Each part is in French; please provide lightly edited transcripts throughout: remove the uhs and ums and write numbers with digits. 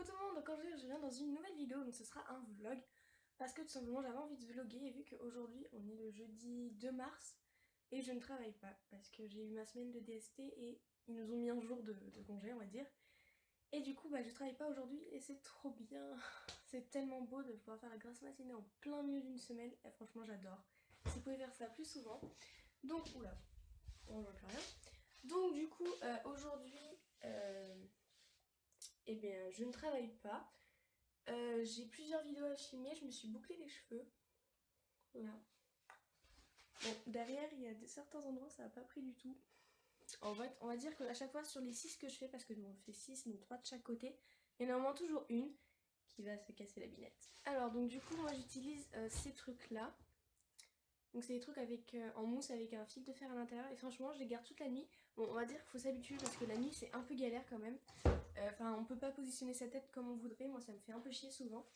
Coucou tout le monde, donc aujourd'hui je viens dans une nouvelle vidéo, donc ce sera un vlog parce que tout simplement j'avais envie de vlogger et vu qu'aujourd'hui on est le jeudi 2 mars et je ne travaille pas parce que j'ai eu ma semaine de DST et ils nous ont mis un jour de congé on va dire et du coup bah je travaille pas aujourd'hui et c'est trop bien. C'est tellement beau de pouvoir faire la grasse matinée en plein milieu d'une semaine et franchement j'adore. Si vous pouvez faire ça plus souvent, donc oula, on voit plus rien. Donc du coup aujourd'hui eh bien je ne travaille pas. J'ai plusieurs vidéos à filmer, je me suis bouclé les cheveux. Là. Bon, derrière, il y a certains endroits, ça n'a pas pris du tout. En fait, on va dire qu'à chaque fois, sur les 6 que je fais, parce que on fait 6, donc 3 de chaque côté, il y en a au moins toujours une qui va se casser la binette. Alors, donc du coup, moi j'utilise ces trucs-là. Donc c'est des trucs avec en mousse avec un fil de fer à l'intérieur et franchement je les garde toute la nuit. Bon on va dire qu'il faut s'habituer parce que la nuit c'est un peu galère quand même. Enfin on peut pas positionner sa tête comme on voudrait, moi ça me fait un peu chier souvent.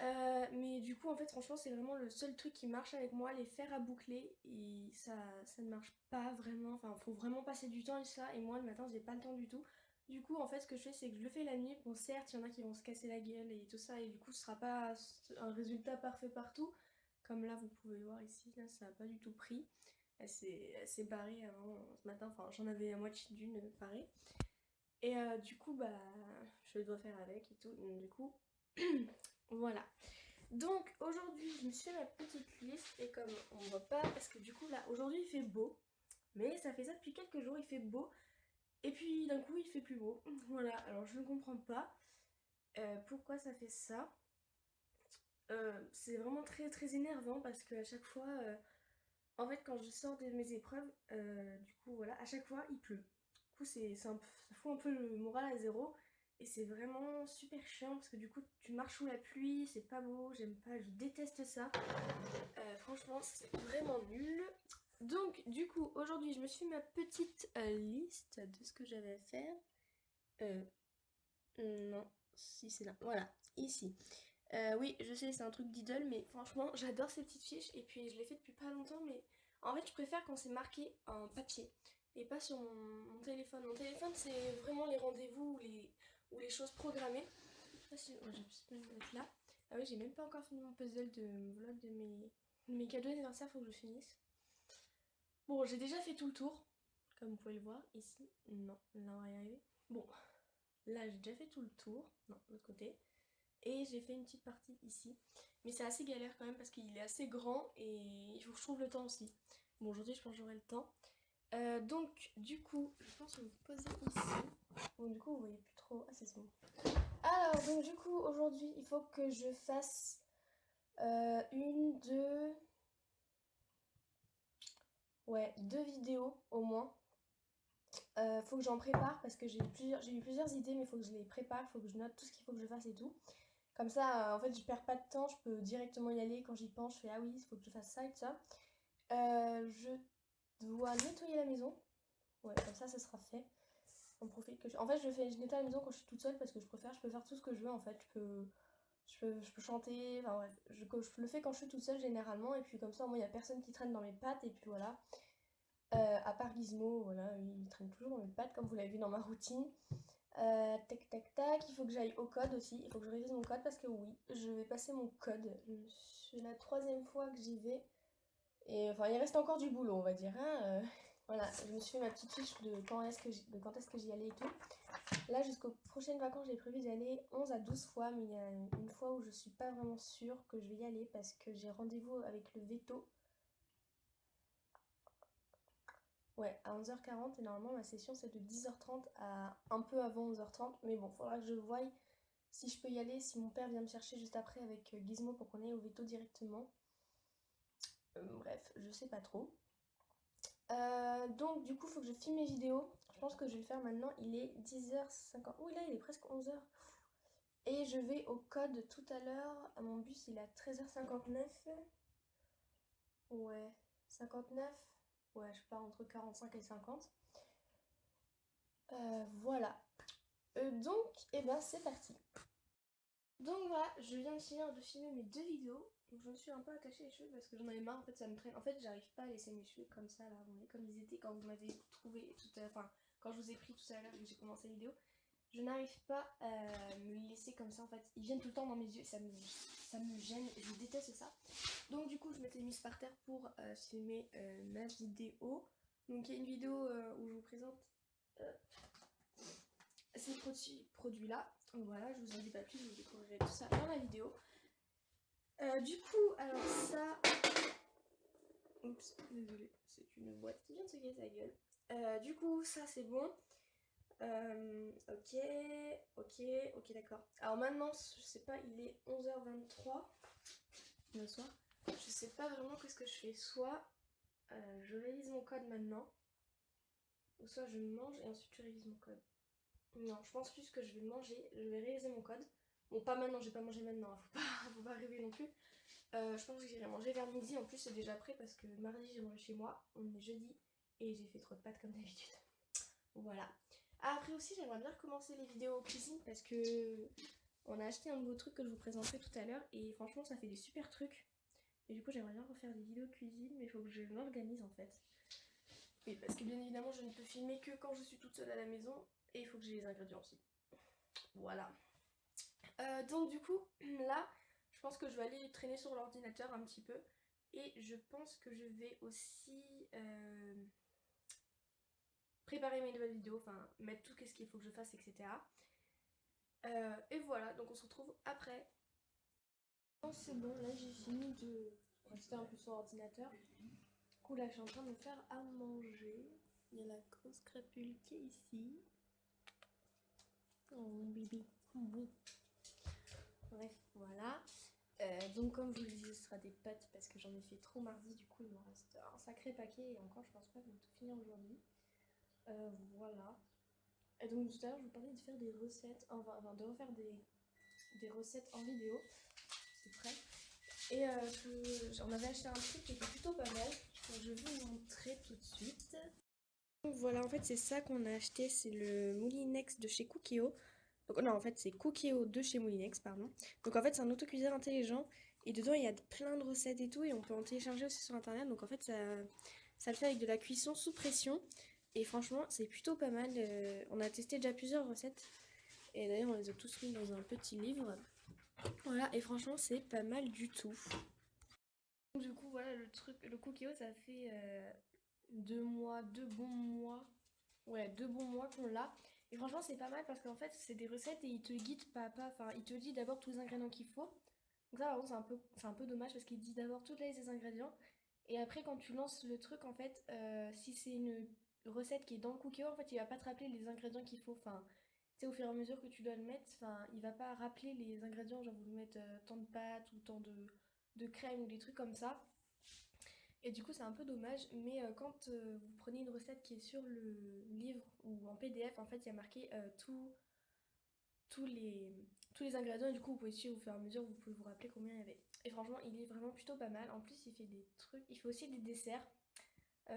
Mais du coup en fait franchement c'est vraiment le seul truc qui marche avec moi, les fers à boucler et ça ne marche pas vraiment, enfin faut vraiment passer du temps et ça et moi le matin j'ai pas le temps du tout. Du coup en fait ce que je fais c'est que je le fais la nuit, bon certes il y en a qui vont se casser la gueule et tout ça et du coup ce sera pas un résultat parfait partout, comme là vous pouvez voir ici, là ça a pas du tout pris, elle s'est barrée avant ce matin, enfin j'en avais à moitié d'une parée et du coup bah je dois faire avec et tout, donc du coup voilà. Donc aujourd'hui je me suis fait ma petite liste et comme on voit pas parce que du coup là aujourd'hui il fait beau mais ça fait ça depuis quelques jours, il fait beau et puis d'un coup il fait plus beau. Voilà, alors je ne comprends pas pourquoi ça fait ça. C'est vraiment très très énervant parce que à chaque fois en fait quand je sors de mes épreuves du coup voilà à chaque fois il pleut. Du coup ça fout un peu le moral à zéro. Et c'est vraiment super chiant parce que du coup tu marches sous la pluie, c'est pas beau, j'aime pas, je déteste ça. Franchement c'est vraiment nul. Donc du coup aujourd'hui je me suis fait ma petite liste de ce que j'avais à faire. Euh, non, si c'est là, voilà, ici. Oui je sais c'est un truc d'iDole mais franchement j'adore ces petites fiches et puis je les fais depuis pas longtemps mais en fait je préfère quand c'est marqué en papier et pas sur mon téléphone. Mon téléphone c'est vraiment les rendez-vous ou les choses programmées. Je sais pas si oh, j'ai peut-être le mettre là. Ah oui, j'ai même pas encore fini mon puzzle de vlog de mes cadeaux d'anniversaire, faut que je finisse. Bon, j'ai déjà fait tout le tour, comme vous pouvez le voir ici. Non, là on va y arriver. Bon, là j'ai déjà fait tout le tour. Non, de l'autre côté. Et j'ai fait une petite partie ici. Mais c'est assez galère quand même parce qu'il est assez grand et il faut que je trouve le temps aussi. Bon, aujourd'hui je pense que j'aurai le temps. Donc, du coup, je pense que je vais me poser ici. Bon, du coup, vous voyez plus trop. Ah, c'est bon. Alors, donc du coup, aujourd'hui, il faut que je fasse une, deux... Ouais, deux vidéos au moins. Faut que j'en prépare parce que j'ai eu plusieurs idées, mais il faut que je les prépare, il faut que je note tout ce qu'il faut que je fasse et tout. Comme ça, en fait, je perds pas de temps, je peux directement y aller. Quand j'y pense, je fais ah oui, il faut que je fasse ça et tout ça. Je dois nettoyer la maison. Ouais, comme ça sera fait. On profite que En fait, je nettoie la maison quand je suis toute seule parce que je peux faire tout ce que je veux en fait. Je peux chanter, enfin bref, je le fais quand je suis toute seule généralement, et puis comme ça, moi, il n'y a personne qui traîne dans mes pattes, et puis voilà. À part Gizmo, voilà, il traîne toujours dans mes pattes, comme vous l'avez vu dans ma routine. Tac, tac, tac, il faut que j'aille au code aussi, il faut que je révise mon code, parce que oui, je vais passer mon code. C'est la troisième fois que j'y vais, et enfin, il reste encore du boulot, on va dire, hein. Voilà, je me suis fait ma petite fiche de quand est-ce que j'y allais et tout. Là, jusqu'aux prochaines vacances, j'ai prévu d'y aller 11 à 12 fois, mais il y a une fois où je suis pas vraiment sûre que je vais y aller parce que j'ai rendez-vous avec le veto. Ouais, à 11h40 et normalement ma session c'est de 10h30 à un peu avant 11h30. Mais bon, faudra que je voie si je peux y aller, si mon père vient me chercher juste après avec Gizmo pour qu'on aille au veto directement. Bref, je sais pas trop. Donc du coup, faut que je filme mes vidéos. Je pense que je vais le faire maintenant. Il est 10h50. Oui, là, il est presque 11h. Et je vais au code tout à l'heure. Mon bus, il est à 13h59. Ouais, 59. Ouais, je pars entre 45 et 50. Voilà. Donc, eh ben, c'est parti. Donc voilà, je viens de finir de filmer mes deux vidéos. Donc je me suis un peu attaché les cheveux parce que j'en avais marre, en fait ça me traîne. En fait j'arrive pas à laisser mes cheveux comme ça là, vous voyez, comme ils étaient quand vous m'avez trouvé tout à l'heure, enfin quand je vous ai pris tout à l'heure et que j'ai commencé la vidéo. Je n'arrive pas à me les laisser comme ça en fait. Ils viennent tout le temps dans mes yeux, ça me gêne, je déteste ça. Donc du coup je m'étais mise par terre pour filmer ma vidéo. Donc il y a une vidéo où je vous présente ces produits là. Voilà, je vous en dis pas plus, vous découvrirez tout ça dans la vidéo. Du coup, alors ça... Oups, désolée, c'est une boîte qui vient de se casser la gueule. Du coup, ça c'est bon. Ok, d'accord. Alors maintenant, je sais pas, il est 11h23 le soir. Je sais pas vraiment qu'est-ce que je fais. Soit je révise mon code maintenant, ou soit je mange et ensuite je révise mon code. Non, je pense plus que je vais manger, je vais réviser mon code. Bon, pas maintenant, je vais pas manger maintenant, hein, faut pas rêver non plus. Je pense que j'irai manger vers midi. En plus, c'est déjà prêt parce que mardi, j'ai mangé chez moi. On est jeudi et j'ai fait trop de pâtes comme d'habitude. Voilà. Après aussi, j'aimerais bien recommencer les vidéos cuisine parce que on a acheté un nouveau truc que je vous présenterai tout à l'heure et franchement, ça fait des super trucs. Et du coup, j'aimerais bien refaire des vidéos cuisine, mais il faut que je m'organise en fait. Et parce que bien évidemment, je ne peux filmer que quand je suis toute seule à la maison et il faut que j'ai les ingrédients aussi. Voilà. Donc du coup, là, je pense que je vais aller traîner sur l'ordinateur un petit peu. Et je pense que je vais aussi préparer mes nouvelles vidéos, enfin mettre tout ce qu'il faut que je fasse, etc. Et voilà, donc on se retrouve après. C'est bon, là j'ai fini de rester un peu sur l'ordinateur. Du coup là je suis en train de me faire à manger. Il y a la grosse crapule qui est ici. Oh bébé, oui. Bref, voilà. Donc comme je vous le disais, ce sera des pâtes parce que j'en ai fait trop mardi, du coup il me reste un sacré paquet et encore je pense pas que je vais tout finir aujourd'hui. Voilà. Et donc tout à l'heure je vous parlais de faire des recettes, enfin de refaire des recettes en vidéo, c'est prêt. Et on avait acheté un truc qui était plutôt pas mal, donc je vais vous montrer tout de suite. Donc voilà, en fait c'est ça qu'on a acheté, c'est le Moulinex de chez Cookéo. Donc non, en fait c'est Cookéo de chez Moulinex, pardon. Donc en fait c'est un autocuiseur intelligent et dedans il y a plein de recettes et tout et on peut en télécharger aussi sur internet. Donc en fait ça le fait avec de la cuisson sous pression et franchement c'est plutôt pas mal. On a testé déjà plusieurs recettes et d'ailleurs on les a tous mis dans un petit livre. Voilà, et franchement c'est pas mal du tout. Du coup voilà le truc, le Cookéo ça fait 2 mois, 2 bons mois. Ouais, 2 bons mois qu'on l'a. Et franchement, c'est pas mal parce qu'en fait, c'est des recettes et il te guide pas à pas. Enfin, il te dit d'abord tous les ingrédients qu'il faut. Donc ça, par contre, c'est un peu dommage parce qu'il dit d'abord tous les ingrédients. Et après, quand tu lances le truc, en fait, si c'est une recette qui est dans le Cookéo, en fait, il va pas te rappeler les ingrédients qu'il faut. Enfin, tu sais, au fur et à mesure que tu dois le mettre, enfin, il va pas rappeler les ingrédients, genre vous mettre tant de pâtes ou tant de crème ou des trucs comme ça. Et du coup, c'est un peu dommage, mais quand vous prenez une recette qui est sur le livre ou en PDF, en fait, il y a marqué tous les, tous les ingrédients, et du coup, vous pouvez suivre au fur et à mesure, vous pouvez vous rappeler combien il y avait. Et franchement, il est vraiment plutôt pas mal. En plus, il fait des trucs, il fait aussi des desserts.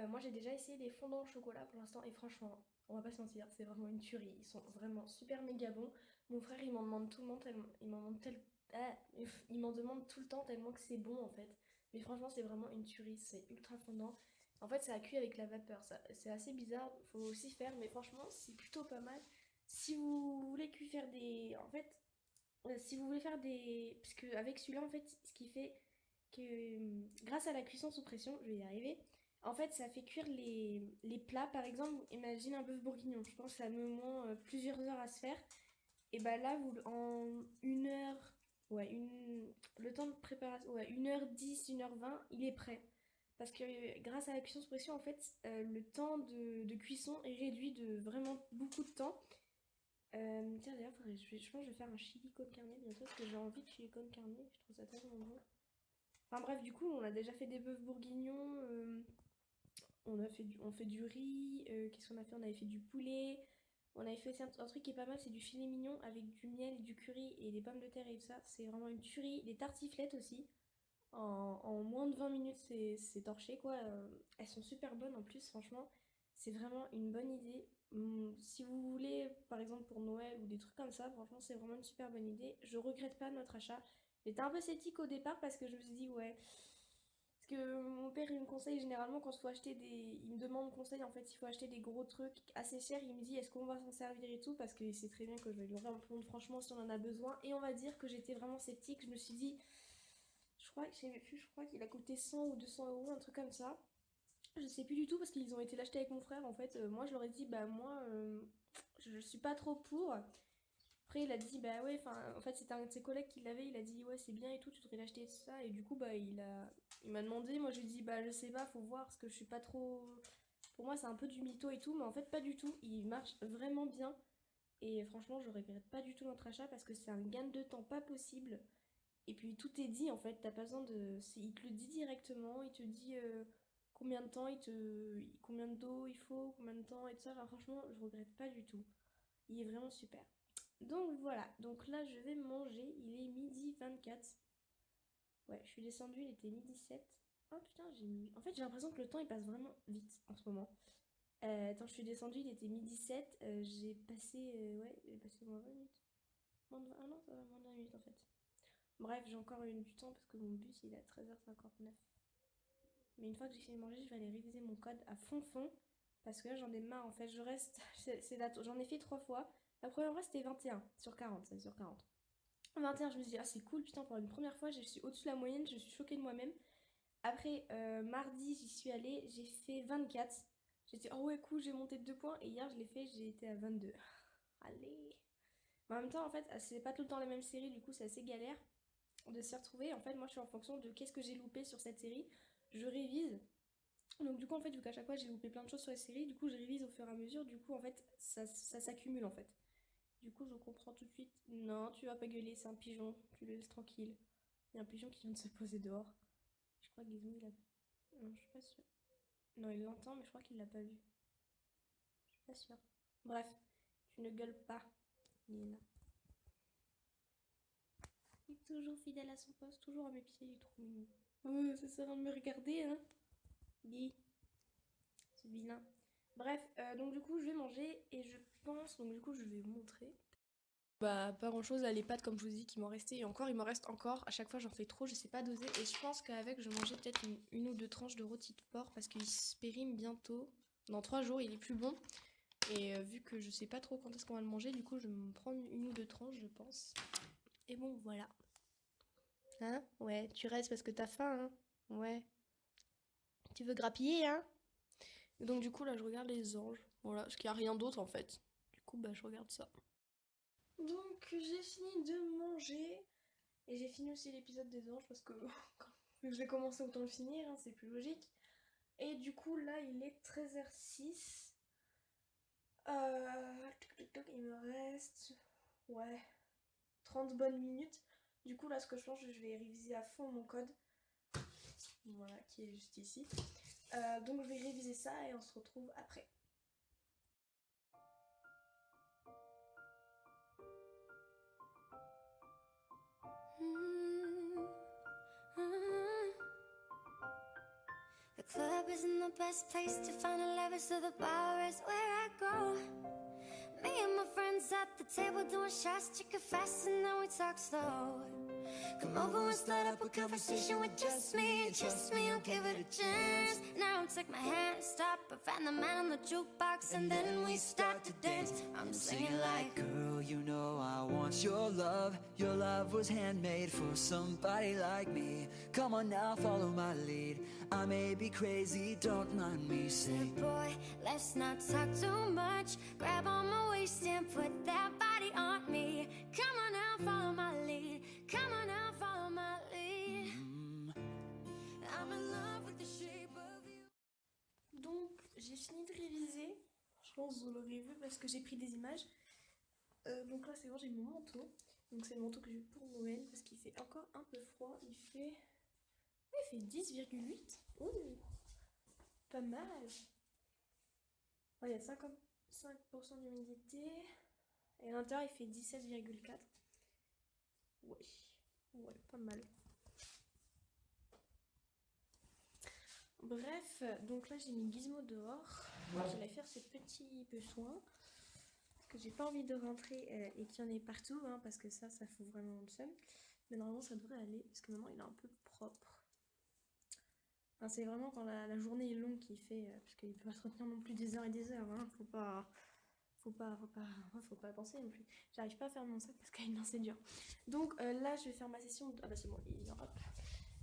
Moi, j'ai déjà essayé des fondants au chocolat pour l'instant, et franchement, on va pas se mentir, c'est vraiment une tuerie. Ils sont vraiment super méga bons. Mon frère, il m'en demande tout le temps, tellement, il m'en demande tout le temps tellement que c'est bon en fait. Mais franchement, c'est vraiment une tuerie, c'est ultra fondant. En fait, ça a cuit avec la vapeur, ça, c'est assez bizarre, faut aussi faire, mais franchement, c'est plutôt pas mal. Si vous voulez faire des. En fait, si vous voulez faire des. Parce qu'avec celui-là, en fait, ce qui fait que grâce à la cuisson sous pression, je vais y arriver, en fait, ça fait cuire les plats. Par exemple, imagine un bœuf bourguignon, je pense que ça me moins plusieurs heures à se faire. Et bah là, en 1 heure, ouais, le temps de préparation, ouais, 1h10, 1h20, il est prêt. Parce que grâce à la cuisson sous pression, en fait, le temps de cuisson est réduit de vraiment beaucoup de temps. Tiens, d'ailleurs, je pense que je vais faire un chili con carne bientôt parce que j'ai envie de chili con carne. Je trouve ça tellement bon. Enfin bref, du coup, on a déjà fait des bœufs bourguignons. On fait du riz. Qu'est-ce qu'on a fait? On avait fait du poulet. On avait fait aussi un truc qui est pas mal, c'est du filet mignon avec du miel, du curry et des pommes de terre et tout ça. C'est vraiment une tuerie. Des tartiflettes aussi. En moins de 20 minutes, c'est torché quoi. Elles sont super bonnes en plus, franchement. C'est vraiment une bonne idée. Si vous voulez, par exemple pour Noël ou des trucs comme ça, franchement, c'est vraiment une super bonne idée. Je regrette pas notre achat. J'étais un peu sceptique au départ parce que je me suis dit, ouais, est-ce que mon père il me conseille généralement quand il faut acheter des... Il me demande conseil en fait, il faut acheter des gros trucs assez chers, il me dit est-ce qu'on va s'en servir et tout, parce qu'il sait très bien que je vais lui répondre franchement si on en a besoin. Et on va dire que j'étais vraiment sceptique, je me suis dit, je crois qu'il a coûté 100 ou 200 euros, un truc comme ça. Je sais plus du tout parce qu'ils ont été l'acheter avec mon frère en fait. Moi je leur ai dit bah moi je suis pas trop pour. Après il a dit bah ouais, enfin en fait c'était un de ses collègues qui l'avait, il a dit ouais c'est bien et tout, tu devrais l'acheter et tout ça. Et du coup bah il m'a demandé, moi je lui ai dit bah je sais pas, faut voir parce que je suis pas trop. Pour moi c'est un peu du mytho et tout, mais en fait pas du tout, il marche vraiment bien. Et franchement je regrette pas du tout notre achat parce que c'est un gain de temps pas possible. Et puis tout est dit en fait, t'as pas besoin de. Il te le dit directement, il te dit combien de temps combien d'eau il faut, combien de temps et tout ça. Enfin, franchement, je regrette pas du tout. Il est vraiment super. Donc voilà, donc là je vais manger, il est midi 24. Ouais, je suis descendue, il était midi 7. Oh putain, j'ai mis. En fait, j'ai l'impression que le temps il passe vraiment vite en ce moment. Attends, je suis descendue, il était midi 7. J'ai passé. Ouais, j'ai passé moins 20 minutes. Ah non, ça va, moins de 20 minutes en fait. Bref, j'ai encore eu du temps parce que mon bus il est à 13h59. Mais une fois que j'ai fini de manger, je vais aller réviser mon code à fond parce que là j'en ai marre en fait. Je reste. J'en ai fait 3 fois. La première fois c'était 21 sur 40, ça sur 40. 21, je me suis dit, ah c'est cool, putain, pour une première fois, je suis au-dessus de la moyenne, je suis choquée de moi-même. Après, mardi, j'y suis allée, j'ai fait 24. J'étais, oh ouais, cool, j'ai monté de 2 points. Et hier, je l'ai fait, j'ai été à 22. Allez. Mais en même temps, en fait, c'est pas tout le temps la même série, du coup, c'est assez galère de s'y retrouver. En fait, moi, je suis en fonction de qu'est-ce que j'ai loupé sur cette série. Je révise. Donc, du coup, en fait, vu qu'à chaque fois, j'ai loupé plein de choses sur la série, du coup, je révise au fur et à mesure. Du coup, en fait, ça s'accumule, en fait. Du coup, je comprends tout de suite. Non, tu vas pas gueuler, c'est un pigeon. Tu le laisses tranquille. Il y a un pigeon qui vient de se poser dehors. Je crois que Gizmo, il a... Non, je suis pas sûre. Non, il l'entend, mais je crois qu'il l'a pas vu. Je suis pas sûre. Bref, tu ne gueules pas. Il est là. Il est toujours fidèle à son poste, toujours à mes pieds, il est trop mignon. Ça sert à de me regarder, hein. Dis, c'est vilain. Bref, donc du coup, je vais manger et je pense, donc du coup, je vais vous montrer. Bah, pas grand chose, là, les pâtes, comme je vous dis, qui m'en restait. Et encore, il m'en reste encore. À chaque fois, j'en fais trop, je sais pas doser. Et je pense qu'avec, je vais manger peut-être une ou deux tranches de rôti de porc parce qu'il se périme bientôt. Dans 3 jours, il est plus bon. Et vu que je sais pas trop quand est-ce qu'on va le manger, du coup, je vais me prendre une ou deux tranches, je pense. Et bon, voilà. Hein? Ouais, tu restes parce que t'as faim, hein? Ouais. Tu veux grappiller, hein? Et donc, du coup, là, je regarde les anges. Voilà, parce qu'il n'y a rien d'autre en fait. Du coup, bah, je regarde ça. Donc, j'ai fini de manger. Et j'ai fini aussi l'épisode des anges parce que vu que je l'ai commencé, autant le finir, hein, c'est plus logique. Et du coup, là, il est 13h06. Il me reste. Ouais. 30 bonnes minutes. Du coup, là, ce que je pense, je vais réviser à fond mon code. Voilà, qui est juste ici. Donc, je vais réviser ça et on se retrouve après. The club isn't the best place to find a lover, so the bar is where I go. Me and my friends at the table doing shots, chicken fast, and then we talk slow. Come over and start up a conversation with just me, and trust me, I'll give it a chance. Now take my hand, stop, and find the man on the jukebox, and then we start to dance. I'm singing like, girl, you know I want your love. Your love was handmade for somebody like me. Come on now, follow my lead. I may be crazy, don't mind me. Say, boy, let's not talk too much. Grab on my waist and put that body on me. Come on now, follow my lead. Come on now, follow my lead. I'm in love with the shape of you. Donc, j'ai fini de réviser. Je pense que vous l'aurez vu parce que j'ai pris des images. Donc là, c'est bon, j'ai mon manteau. Donc, c'est le manteau que j'ai pour Noël parce qu'il fait encore un peu froid. Il fait 10,8. Ouh, pas mal. Ouais, il y a 55% d'humidité. Et à l'intérieur, il fait 17,4. Ouais, pas mal. Bref, donc là, j'ai mis Gizmo dehors. Donc, il va faire ses petits besoins. Parce que j'ai pas envie de rentrer et qu'il y en ait partout, hein, parce que ça fout vraiment le seum. Mais normalement, ça devrait aller, parce que maintenant, il est un peu propre. Enfin, c'est vraiment quand la journée est longue qui fait, parce qu'il peut pas se retenir non plus des heures et des heures, hein. Faut pas penser non plus. J'arrive pas à faire mon sac parce qu'à une main c'est dur. Donc là je vais faire ma session ah bah c'est bon, hop.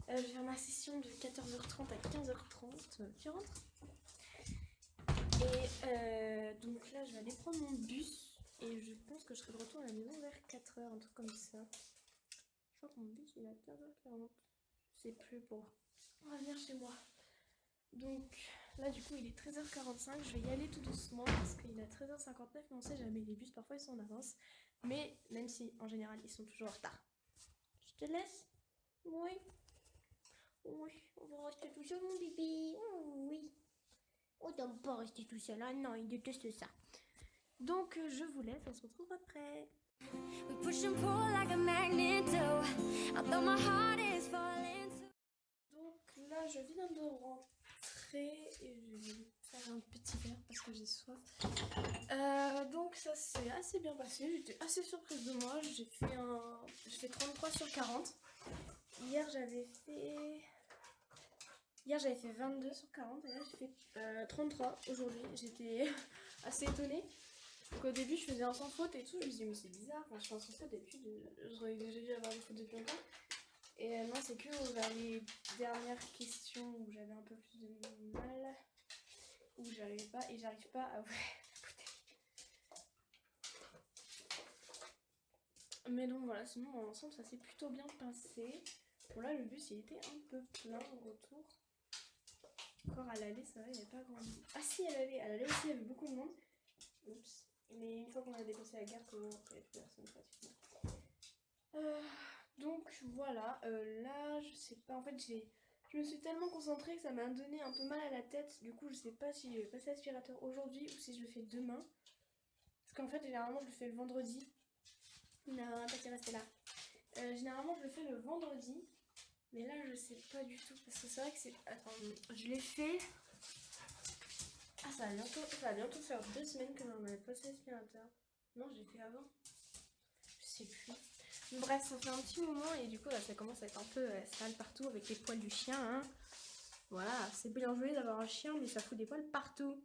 Je vais faire ma session de 14h30 à 15h30. Tu rentres? Et donc là je vais aller prendre mon bus. Et je pense que je serai de retour à la maison vers 4h, un truc comme ça. Je crois que mon bus il est à 15h40. C'est plus pour revenir chez moi. Donc là du coup il est 13h45, je vais y aller tout doucement parce qu'il est à 13h59, mais on sait jamais, les bus parfois ils sont en avance. Mais même si en général ils sont toujours en retard. Je te laisse? Oui. Oui, on va rester tout seul mon bébé. Oh, oui. On ne doit pas rester tout seul, ah non, il déteste ça. Donc je vous laisse, on se retrouve après. We push and pull like a magnet do. Although my heart is falling too. Donc là je viens de rentrer et je vais faire un petit verre parce que j'ai soif. Donc ça s'est assez bien passé, j'étais assez surprise de moi. J'ai fait 33 sur 40. Hier j'avais fait 22 sur 40 et là j'ai fait 33 aujourd'hui. J'étais assez étonnée. Donc au début je faisais un sans faute et tout, je me suis dit mais c'est bizarre, enfin, je fais un sans faute d'habitude, j'aurais déjà dû avoir des fautes depuis longtemps. Et non, c'est que vers les dernières questions où j'avais un peu plus de mal, où j'arrivais pas et j'arrive pas à ouvrir la bouteille. Mais donc voilà, sinon dans l'ensemble ça s'est plutôt bien passé. Bon là le bus il était un peu plein au retour. Encore à l'aller ça va, il n'y avait pas grand monde. Ah si, à l'aller aussi il y avait beaucoup de monde. Oups. Mais une fois qu'on a dépassé la gare, il n'y avait plus personne pratiquement. Donc voilà, là je sais pas, en fait je me suis tellement concentrée que ça m'a donné un peu mal à la tête. Du coup je sais pas si je vais passer l'aspirateur aujourd'hui ou si je le fais demain. Parce qu'en fait généralement je le fais le vendredi. Non, t'es resté là. Généralement je le fais le vendredi. Mais là je sais pas du tout parce que c'est vrai que c'est... Attends, je l'ai fait... Ah ça va bientôt faire 2 semaines que j'en avais passé l'aspirateur. Non, je l'ai fait avant. Je sais plus. Bref, ça fait un petit moment et du coup là ça commence à être un peu sale partout avec les poils du chien. Hein. Voilà, c'est bien joué d'avoir un chien mais ça fout des poils partout.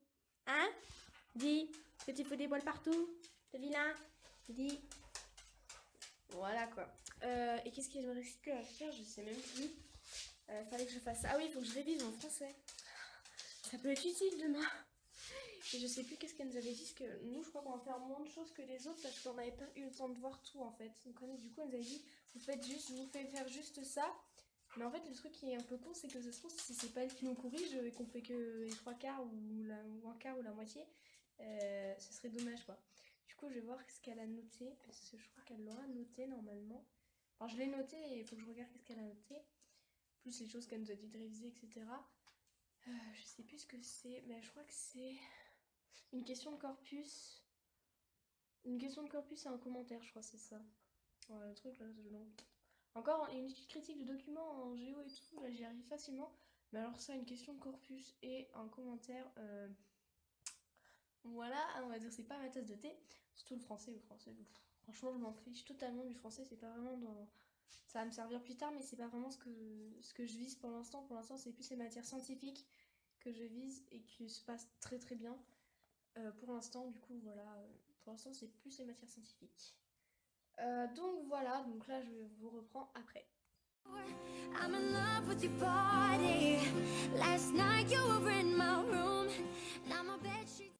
Hein? Dis que tu fous des poils partout. T'es vilain? Dis. Voilà quoi. Et qu'est-ce qu'il me reste à faire? Je sais même plus. Fallait que je fasse... Ah oui, il faut que je révise mon français. Ça peut être utile demain. Et je sais plus qu'est-ce qu'elle nous avait dit, parce que nous je crois qu'on va faire moins de choses que les autres parce qu'on n'avait pas eu le temps de voir tout en fait. Donc du coup elle nous avait dit vous faites faire juste ça. Mais en fait le truc qui est un peu con c'est que ça se trouve si c'est pas elle qui nous corrige et qu'on fait que les 3/4 ou un quart ou la moitié, ce serait dommage quoi. Du coup je vais voir ce qu'elle a noté parce que je crois qu'elle l'aura noté normalement. Alors je l'ai noté et il faut que je regarde ce qu'elle a noté. Plus les choses qu'elle nous a dit de réviser etc. Je sais plus ce que c'est mais je crois que c'est... Une question de corpus. Une question de corpus et un commentaire, je crois, c'est ça. Ouais, le truc là, c'est long. Encore une étude critique de documents en géo et tout, là j'y arrive facilement. Mais alors, ça, une question de corpus et un commentaire. Voilà, on va dire, c'est pas ma tasse de thé. Surtout le français. Franchement, je m'en fiche totalement du français. C'est pas vraiment dans. Ça va me servir plus tard, mais c'est pas vraiment ce que je vise pour l'instant. Pour l'instant, c'est plus les matières scientifiques que je vise et qui se passent très très bien. Pour l'instant, du coup, voilà, pour l'instant, c'est plus les matières scientifiques. Donc voilà, donc là, je vous reprends après. I'm in love with your body. Last night you were in my room. Now my bedsheets